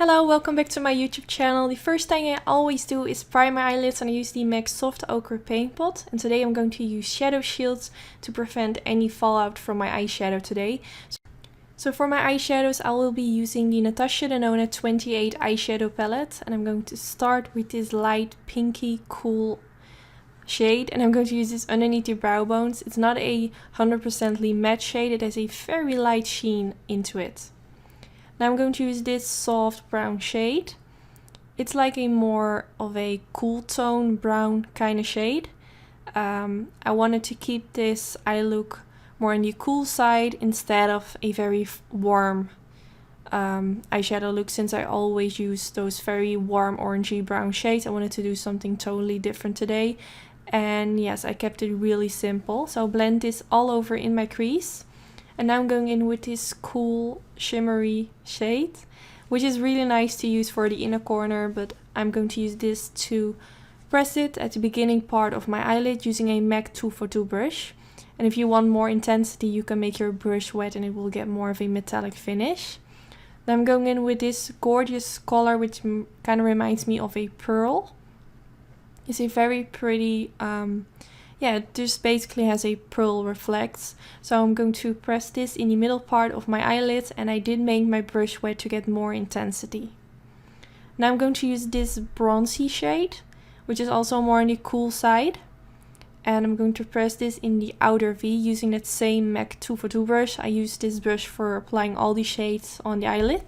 Hello, welcome back to my YouTube channel. The first thing I always do is prime my eyelids, and I use the MAC Soft Ochre Paint Pot. And today I'm going to use shadow shields to prevent any fallout from my eyeshadow today. So for my eyeshadows I will be using the Natasha Denona 28 eyeshadow palette, and I'm going to start with this light pinky cool shade, and I'm going to use this underneath the brow bones. It's not a 100% matte shade, it has a very light sheen into it. Now I'm going to use this soft brown shade. It's like a more of a cool tone brown kind of shade. I wanted to keep this eye look more on the cool side instead of a very warm eyeshadow look, since I always use those very warm orangey brown shades. I wanted to do something totally different today. And yes, I kept it really simple. So I'll blend this all over in my crease. And now I'm going in with this cool shimmery shade, which is really nice to use for the inner corner, but I'm going to use this to press it at the beginning part of my eyelid using a MAC 242 brush. And if you want more intensity, you can make your brush wet and it will get more of a metallic finish. Then I'm going in with this gorgeous color, which kind of reminds me of a pearl. It's a very pretty it just basically has a pearl reflex. So I'm going to press this in the middle part of my eyelid, and I did make my brush wet to get more intensity. Now I'm going to use this bronzy shade, which is also more on the cool side. And I'm going to press this in the outer V using that same MAC 242 brush. I use this brush for applying all the shades on the eyelid.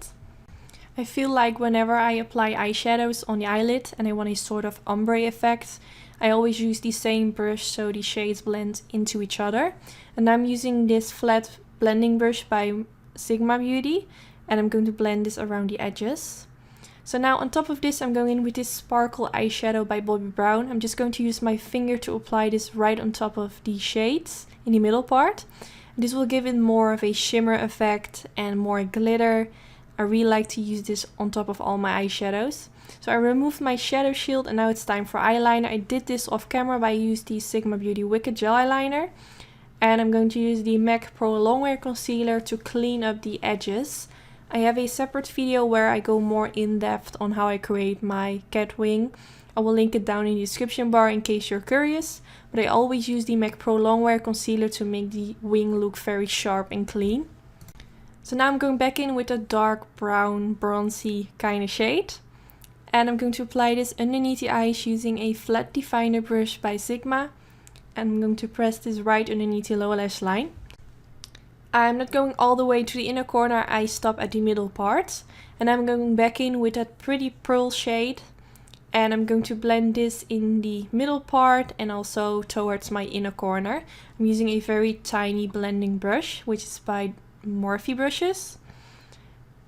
I feel like whenever I apply eyeshadows on the eyelid and I want a sort of ombre effect, I always use the same brush so the shades blend into each other. And I'm using this flat blending brush by Sigma Beauty, and I'm going to blend this around the edges. So now on top of this I'm going in with this sparkle eyeshadow by Bobbi Brown. I'm just going to use my finger to apply this right on top of the shades in the middle part. This will give it more of a shimmer effect and more glitter. I really like to use this on top of all my eyeshadows. So I removed my shadow shield and now it's time for eyeliner. I did this off camera by using the Sigma Beauty Wicked Gel Eyeliner. And I'm going to use the MAC Pro Longwear Concealer to clean up the edges. I have a separate video where I go more in depth on how I create my cat wing. I will link it down in the description bar in case you're curious. But I always use the MAC Pro Longwear Concealer to make the wing look very sharp and clean. So now I'm going back in with a dark brown bronzy kind of shade. And I'm going to apply this underneath the eyes using a flat definer brush by Sigma. And I'm going to press this right underneath the lower lash line. I'm not going all the way to the inner corner, I stop at the middle part. And I'm going back in with that pretty pearl shade. And I'm going to blend this in the middle part and also towards my inner corner. I'm using a very tiny blending brush, which is by Morphe brushes.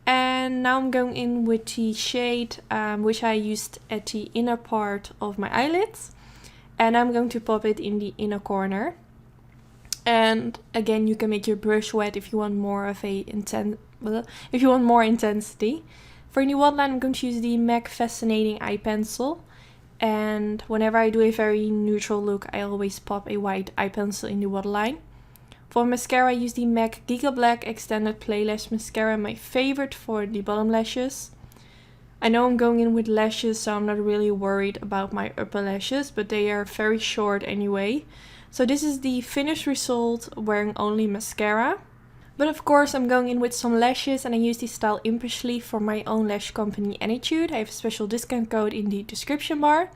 And now I'm going in with the shade which I used at the inner part of my eyelids, and I'm going to pop it in the inner corner. And again, you can make your brush wet if you want more of a more intensity. For the waterline, I'm going to use the MAC Fascinating Eye Pencil, and whenever I do a very neutral look, I always pop a white eye pencil in the waterline. For mascara, I use the MAC Giga Black Extended Play Lash Mascara, my favorite for the bottom lashes. I know I'm going in with lashes, so I'm not really worried about my upper lashes, but they are very short anyway. So this is the finished result wearing only mascara. But of course I'm going in with some lashes, and I use the style Impishly for my own lash company Anytude. I have a special discount code in the description bar.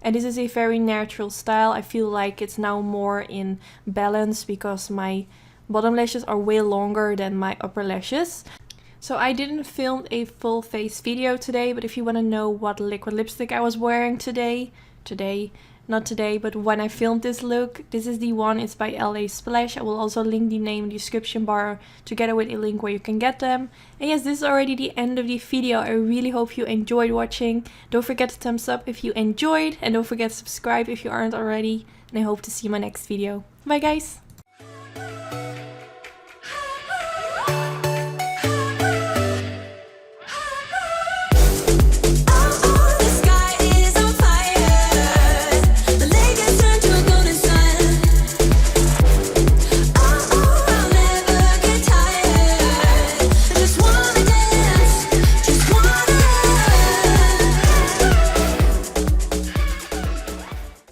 And this is a very natural style. I feel like it's now more in balance because my bottom lashes are way longer than my upper lashes. So I didn't film a full face video today, but if you want to know what liquid lipstick I was wearing not today, but when I filmed this look, this is the one, it's by LA Splash. I will also link the name in the description bar together with a link where you can get them. And yes, this is already the end of the video. I really hope you enjoyed watching. Don't forget to thumbs up if you enjoyed, and don't forget to subscribe if you aren't already. And I hope to see you in my next video. Bye guys!